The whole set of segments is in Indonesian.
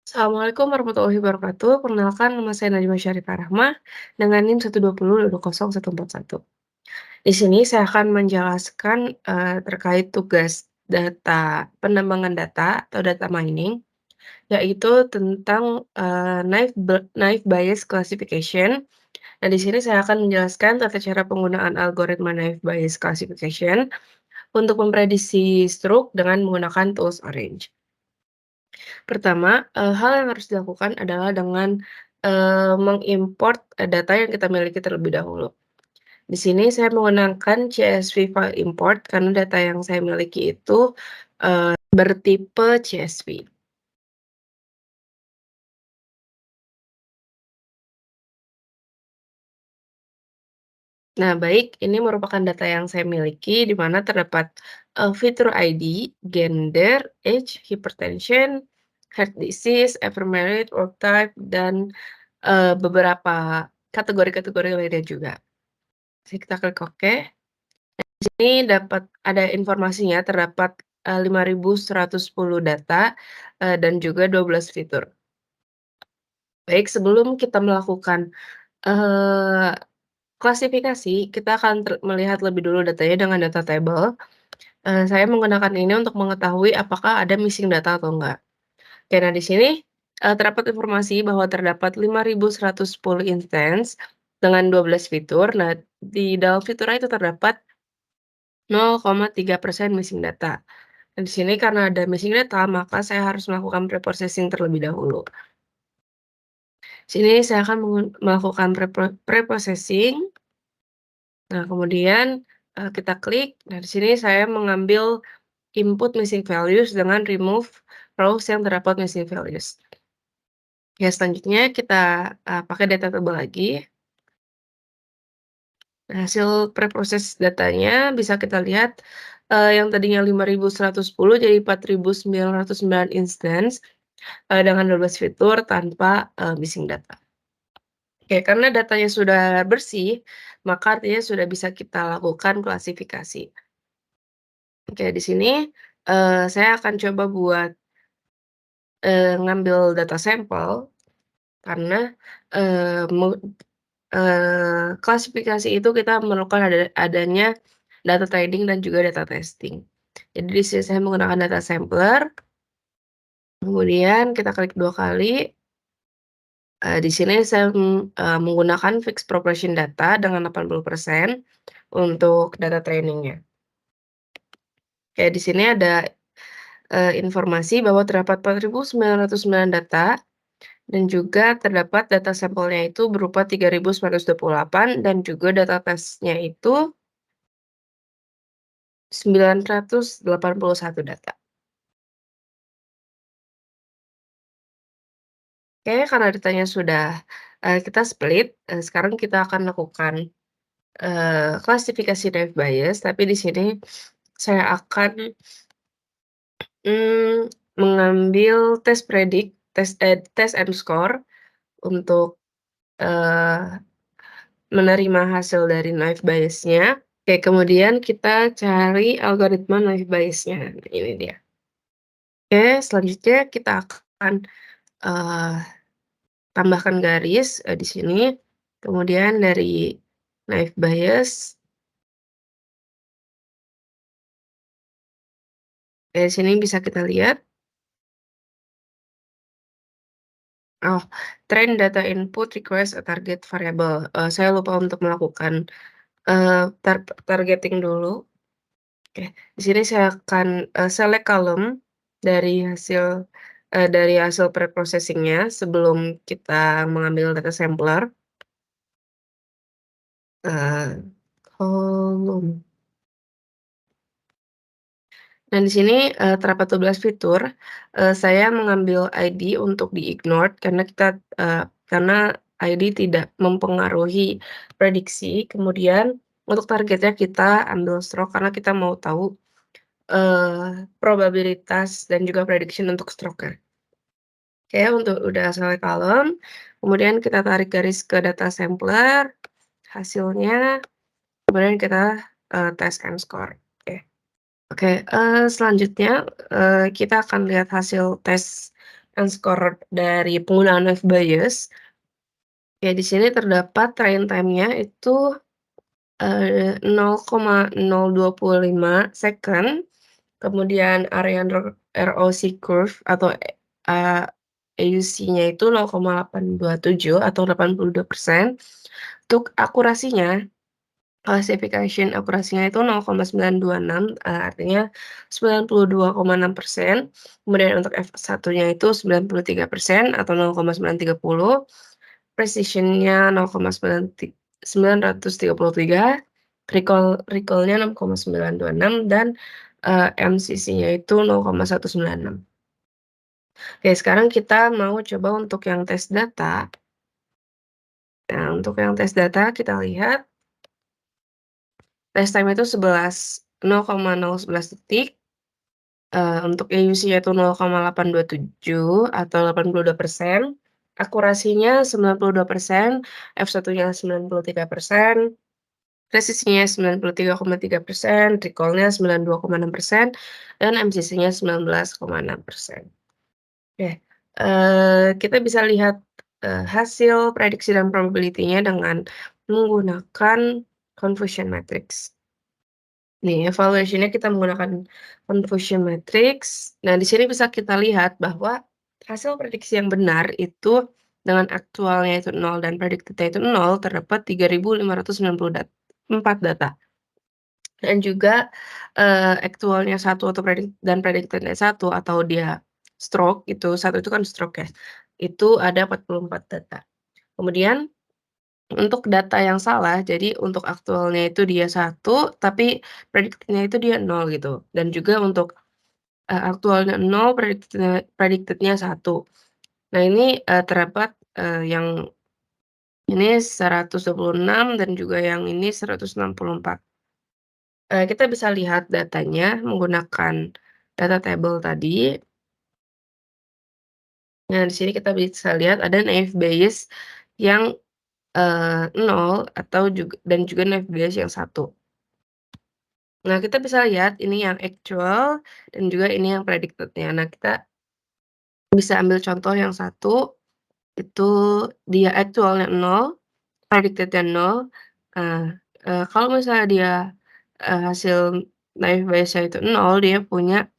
Assalamualaikum warahmatullahi wabarakatuh. Perkenalkan nama saya Najma Syarifah Rahmah dengan NIM 120220141. Di sini saya akan menjelaskan, terkait tugas data penambangan data atau data mining, yaitu tentang, naive Bayes classification. Nah, di sini saya akan menjelaskan tata cara penggunaan algoritma naive Bayes classification untuk memprediksi stroke dengan menggunakan tools Orange. Pertama, hal yang harus dilakukan adalah dengan, mengimport, data yang kita miliki terlebih dahulu. Di sini saya menggunakan CSV file import karena data yang saya miliki itu, bertipe CSV. Nah, baik, ini merupakan data yang saya miliki di mana terdapat, fitur ID, gender, age, hypertension, heart disease, ever work type, dan, beberapa kategori-kategori lainnya juga. Kita klik oke. Ini dapat ada informasinya terdapat, 5.110 data, dan juga 12 fitur. Baik, sebelum kita melakukan, eee, klasifikasi, kita akan melihat lebih dulu datanya dengan data table. Saya menggunakan ini untuk mengetahui apakah ada missing data atau enggak. Oke, nah di sini, terdapat informasi bahwa terdapat 5.110 instance dengan 12 fitur. Nah, di dalam fiturnya itu terdapat 0,3% missing data. Nah, di sini karena ada missing data, maka saya harus melakukan preprocessing terlebih dahulu. Sini saya akan melakukan preprocessing. Nah, kemudian, kita klik. Nah, di sini saya mengambil input missing values dengan remove rows yang terdapat missing values. Ya, selanjutnya kita, pakai data table lagi. Nah, hasil preproses datanya bisa kita lihat, yang tadinya 5.110 jadi 4.909 instance, dengan 12 fitur tanpa, missing data. Oke, karena datanya sudah bersih, maka artinya sudah bisa kita lakukan klasifikasi. Oke, di sini, saya akan coba buat, ngambil data sampel karena, me klasifikasi itu kita memerlukan adanya data trading dan juga data testing. Jadi di sini saya menggunakan data sampler, kemudian kita klik 2 kali. Di sini saya, menggunakan fixed proportion data dengan 80% untuk data trainingnya. Kayak di sini ada, informasi bahwa terdapat 4.909 data dan juga terdapat data sampelnya itu berupa 3.928 dan juga data tesnya itu 981 data. Oke, karena datanya sudah, kita split, sekarang kita akan lakukan, klasifikasi Naive Bayes, tapi di sini saya akan, mengambil tes predik, tes M-score untuk, eee, menerima hasil dari Naive Bayes-nya. Oke, kemudian kita cari algoritma Naive Bayes-nya, nah ini dia. Oke, selanjutnya kita akan, eee, tambahkan garis, di sini, kemudian dari Naive Bayes, dari sini bisa kita lihat, oh, train data input requires a target variable, saya lupa untuk melakukan, targeting dulu. Oke, di sini saya akan, select column dari hasil preprocessing-nya sebelum kita mengambil data sampler, kolom. Nah, di sini, terdapat 12 fitur, saya mengambil ID untuk di-ignored karena ID tidak mempengaruhi prediksi, kemudian untuk targetnya kita ambil stroke karena kita mau tahu, probabilitas dan juga prediction untuk stroke-nya. Oke, untuk udah select column, kemudian kita tarik garis ke data sampler, hasilnya, kemudian kita, tes M-score, oke. Oke, selanjutnya, kita akan lihat hasil tes unscored dari penggunaan wave bias, ya di sini terdapat train time-nya itu, 0,0205 second, kemudian area ROC curve atau, AUC-nya itu 0,827 atau 82%. Untuk akurasinya, classification akurasinya itu 0,926, artinya 92,6%. Kemudian untuk F1-nya itu 93% atau 0,930, precision-nya 933, recall-nya 6,926 dan, MCC-nya itu 0,196. Oke, sekarang kita mau coba untuk yang tes data. Nah, untuk yang tes data kita lihat test time itu 0,011 detik, untuk EUC-nya itu 0,827 atau 82%, akurasinya 92%, F1-nya 93%, presisinya 93,3%, recall-nya 92,6%, dan MCC-nya 19,6%. Oke, kita bisa lihat, hasil prediksi dan probability-nya dengan menggunakan confusion matrix. Nih, evaluation-nya kita menggunakan confusion matrix. Nah, di sini bisa kita lihat bahwa hasil prediksi yang benar itu dengan aktualnya itu 0 dan predicted-nya itu 0, terdapat 3.594 data. Dan juga, aktualnya 1 atau predicted-nya 1 atau dia stroke itu, 1 itu kan stroke ya, itu ada 44 data. Kemudian untuk data yang salah, jadi untuk aktualnya itu dia 1, tapi predicted-nya itu dia 0 gitu. Dan juga untuk, aktualnya 0, predicted-nya 1. Nah ini, terdapat, yang ini 126 dan juga yang ini 164. Kita bisa lihat datanya menggunakan data table tadi. Nah, di sini kita bisa lihat ada naive Bayes yang, 0 atau dan juga naive Bayes yang 1. Nah, kita bisa lihat ini yang actual dan juga ini yang predicted-nya. Nah, kita bisa ambil contoh yang satu, itu dia actualnya 0, predicted-nya 0. Nah, kalau misalnya dia, hasil naive Bayes-nya itu 0, dia punya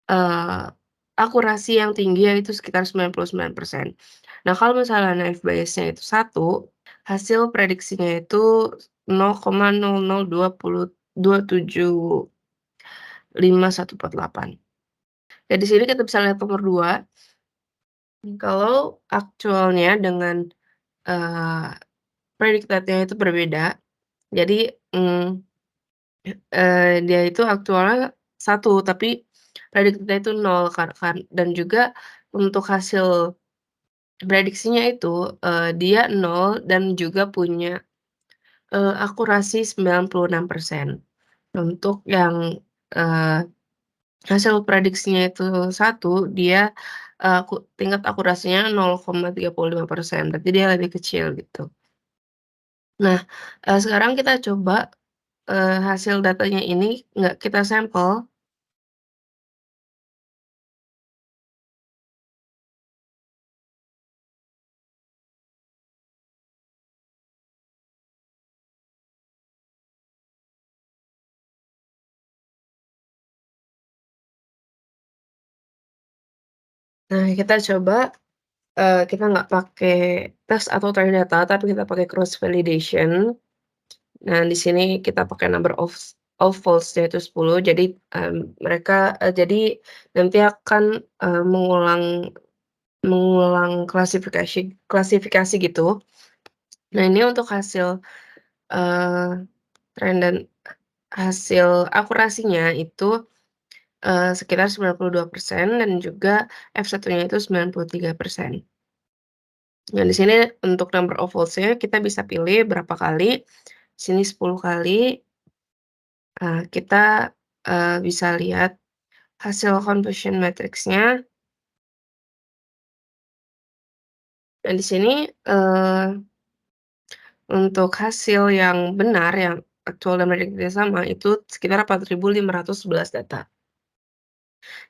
Eee, akurasi yang tinggi yaitu sekitar 99%. Nah, kalau misalnya naive Bayes-nya itu 1, hasil prediksinya itu 0,00275148. Ya di sini kita bisa lihat nomor 2, kalau aktualnya dengan, eee, predicted-nya itu berbeda. Jadi, dia itu aktualnya 1 tapi predicted-nya itu 0 dan juga untuk hasil prediksinya itu, dia 0 dan juga punya, akurasi 96%. Untuk yang, eee, hasil prediksinya itu 1, dia, tingkat akurasinya 0,35%, berarti dia lebih kecil gitu. Nah, sekarang kita coba, hasil datanya ini nggak kita sampel. Nah, kita coba, kita nggak pakai tes atau train data, tapi kita pakai cross validation. Nah, di sini kita pakai number of false-nya itu 10, jadi, jadi nanti akan, mengulang mengulang klasifikasi gitu. Nah, ini untuk hasil, eee, tren dan hasil akurasinya itu, sekitar 92% dan juga F1-nya itu 93%. Nah, di sini untuk number of false-nya kita bisa pilih berapa kali, sini 10 kali. Kita, bisa lihat hasil confusion matrix-nya. Dan di sini, untuk hasil yang benar, yang aktual dan predicted sama, itu sekitar 4.511 data.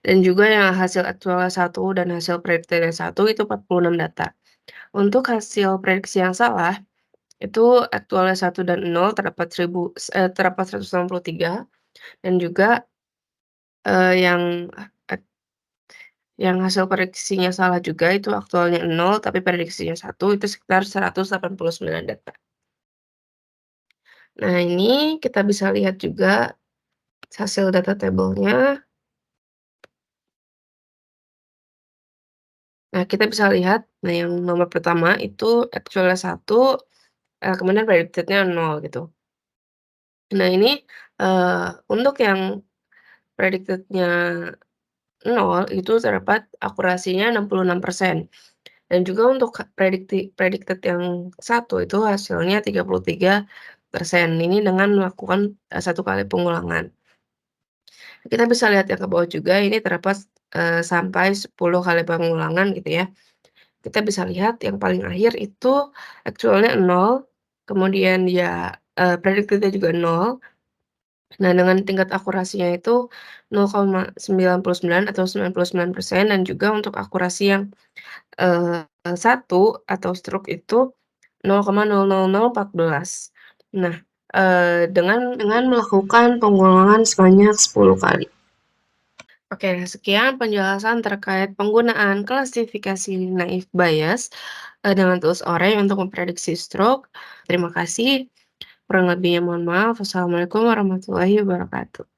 Dan juga yang hasil aktualnya 1 dan hasil prediksinya 1 itu 46 data. Untuk hasil prediksi yang salah, itu aktualnya 1 dan 0 terdapat 163 dan juga, yang hasil prediksinya salah juga itu aktualnya 0 tapi prediksinya 1 itu sekitar 189 data. Nah ini kita bisa lihat juga hasil data tabelnya. Nah kita bisa lihat, nah yang nomor pertama itu actual-nya 1, kemudian predicted-nya 0 gitu. Nah ini, untuk yang predicted-nya 0 itu terdapat akurasinya 66%. Dan juga untuk predicted yang 1 itu hasilnya 33%. Ini dengan melakukan, 1 kali pengulangan. Kita bisa lihat yang ke bawah juga ini terdapat, sampai 10 kali pengulangan gitu ya. Kita bisa lihat yang paling akhir itu aktualnya 0, kemudian dia, predicted-nya juga 0. Nah dengan tingkat akurasinya itu 0,99 atau 99% dan juga untuk akurasi yang 1 atau stroke itu 0,00014. Nah, dengan melakukan pengulangan sebanyak 10 kali. Oke, sekian penjelasan terkait penggunaan klasifikasi naive Bayes, dengan tools Orange untuk memprediksi stroke. Terima kasih, kurang lebihnya mohon maaf. Wassalamualaikum warahmatullahi wabarakatuh.